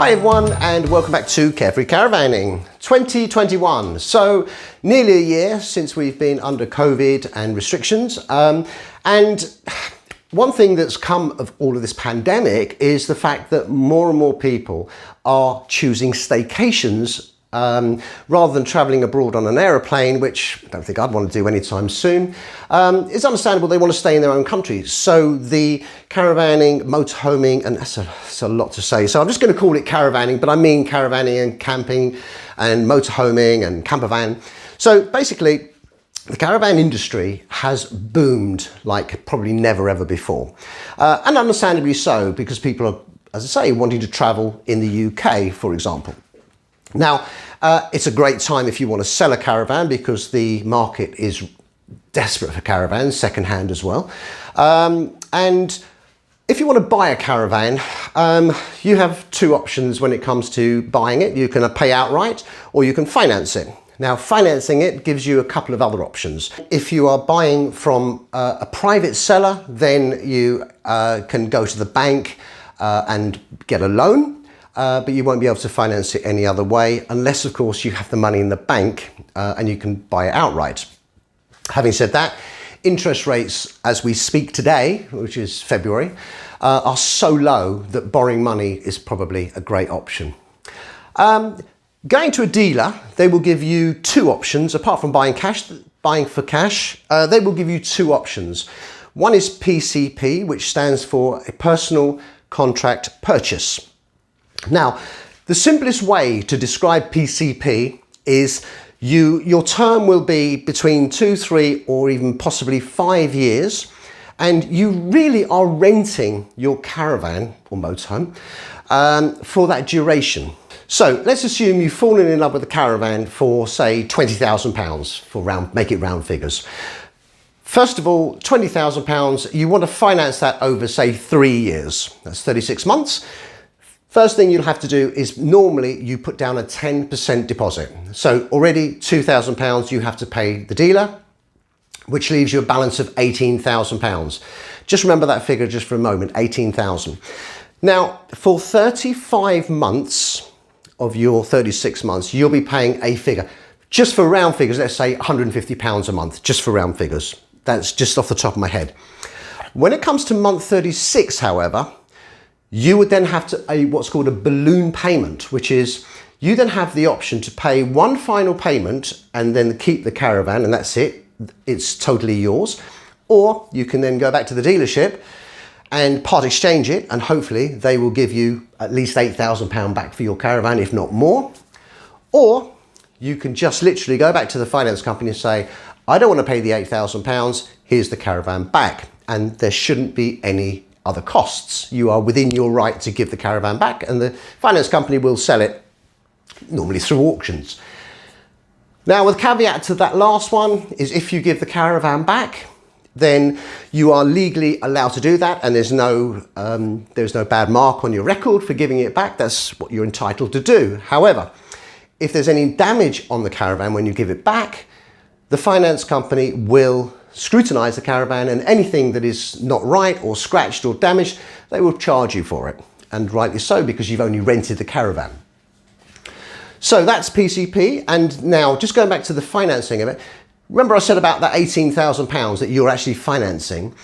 Hi everyone and welcome back to Carefree Caravanning 2021. So nearly a year since we've been under COVID and restrictions, and one thing that's come of all of this pandemic is the fact that more and more people are choosing staycations rather than travelling abroad on an aeroplane, which I don't think I'd want to do anytime soon. It's understandable they want to stay in their own countries. So the caravanning, motorhoming, and that's a lot to say. So I'm just going to call it caravanning, but I mean caravanning and camping and motorhoming and campervan. So basically, the caravan industry has boomed like probably never ever before. And understandably so, because people are, as I say, wanting to travel in the UK, for example. Now, it's a great time if you want to sell a caravan because the market is desperate for caravans, second-hand as well. And if you want to buy a caravan, you have two options when it comes to buying it. You can pay outright or you can finance it. Now, financing it gives you a couple of other options. If you are buying from a private seller, then you can go to the bank and get a loan. But you won't be able to finance it any other way unless, of course, you have the money in the bank and you can buy it outright. Having said that, interest rates as we speak today, which is February, are so low that borrowing money is probably a great option. Going to a dealer, they will give you two options. Apart from buying for cash, they will give you two options. One is PCP, which stands for a personal contract purchase. Now, the simplest way to describe PCP is your term will be between 2, 3, or even possibly 5 years, and you really are renting your caravan or motorhome for that duration. So let's assume you've fallen in love with a caravan for, say, £20,000 for make it round figures. First of all, £20,000, you want to finance that over, say, 3 years. That's 36 months. First thing you'll have to do is normally you put down a 10% deposit. So already £2,000 you have to pay the dealer, which leaves you a balance of £18,000. Just remember that figure just for a moment, 18,000. Now, for 35 months of your 36 months, you'll be paying a figure. Just for round figures, let's say £150 a month, just for round figures. That's just off the top of my head. When it comes to month 36, however, you would then have to what's called a balloon payment, which is you then have the option to pay one final payment and then keep the caravan and that's it. It's totally yours. Or you can then go back to the dealership and part exchange it and hopefully they will give you at least £8,000 back for your caravan, if not more. Or you can just literally go back to the finance company and say, I don't want to pay the £8,000, here's the caravan back. And there shouldn't be any other costs. You are within your right to give the caravan back and the finance company will sell it normally through auctions. Now, with caveat to that last one is if you give the caravan back, then you are legally allowed to do that and there's no bad mark on your record for giving it back. That's what you're entitled to do. However, if there's any damage on the caravan when you give it back, the finance company will scrutinize the caravan and anything that is not right or scratched or damaged, they will charge you for it. And rightly so, because you've only rented the caravan. So that's PCP. And now just going back to the financing of it, remember I said about that £18,000 that you're actually financing.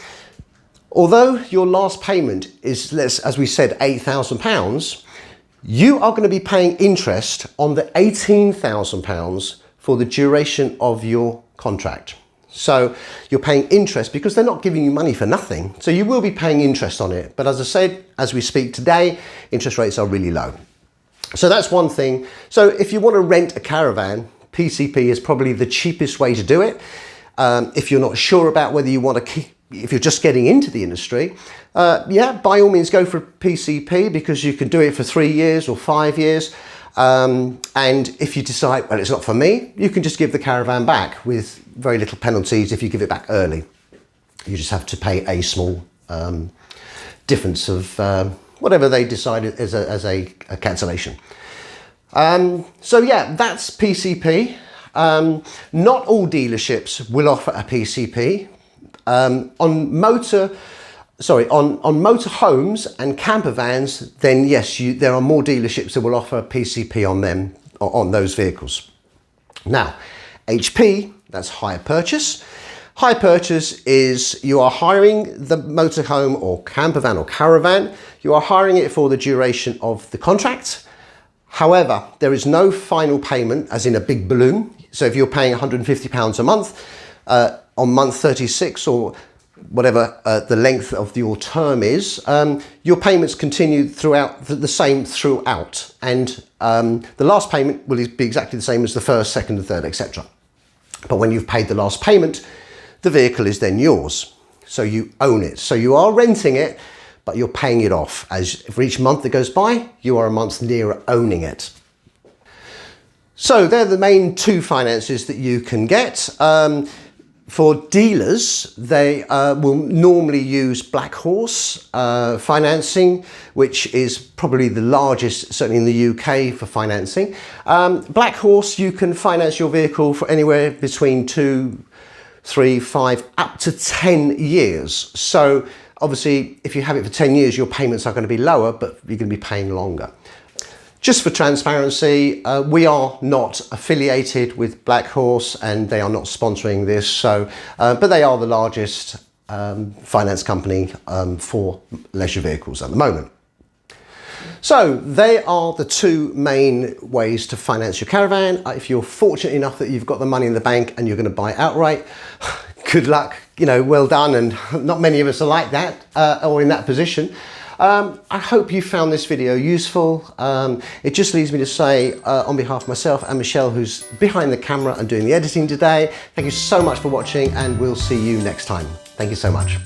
Although your last payment is, as we said, £8,000, you are going to be paying interest on the £18,000 for the duration of your contract. So you're paying interest because they're not giving you money for nothing. So you will be paying interest on it. But as I said, as we speak today, interest rates are really low. So that's one thing. So if you want to rent a caravan, PCP is probably the cheapest way to do it. If you're not sure about whether you want to keep, if you're just getting into the industry, yeah, by all means go for PCP because you can do it for 3 years or 5 years. And if you decide, well, it's not for me, you can just give the caravan back with very little penalties if you give it back early. You just have to pay a small difference of whatever they decided as a cancellation. So yeah, that's PCP. Not all dealerships will offer a PCP. On motor on motorhomes and camper vans, then yes, there are more dealerships that will offer PCP on them, on those vehicles. Now, HP, that's hire purchase. Hire purchase is you are hiring the motorhome or camper van or caravan. You are hiring it for the duration of the contract. However, there is no final payment, as in a big balloon. So if you're paying £150 a month, on month 36 or whatever the length of your term is, your payments continue throughout, the same throughout. And the last payment will be exactly the same as the first, second and third, etc. But when you've paid the last payment, the vehicle is then yours. So you own it. So you are renting it, but you're paying it off. As for each month that goes by, you are a month nearer owning it. So they're the main two finances that you can get. For dealers, they will normally use Black Horse financing, which is probably the largest, certainly in the UK, for financing. Black Horse, you can finance your vehicle for anywhere between 2, 3, 5, up to 10 years. So obviously, if you have it for 10 years, your payments are going to be lower, but you're going to be paying longer. Just for transparency, we are not affiliated with Black Horse and they are not sponsoring this. So, but they are the largest finance company for leisure vehicles at the moment. So they are the two main ways to finance your caravan. If you're fortunate enough that you've got the money in the bank and you're going to buy outright, good luck, you know, well done. And not many of us are like that or in that position. I hope you found this video useful. It just leaves me to say on behalf of myself and Michelle, who's behind the camera and doing the editing today, thank you so much for watching and we'll see you next time. Thank you so much.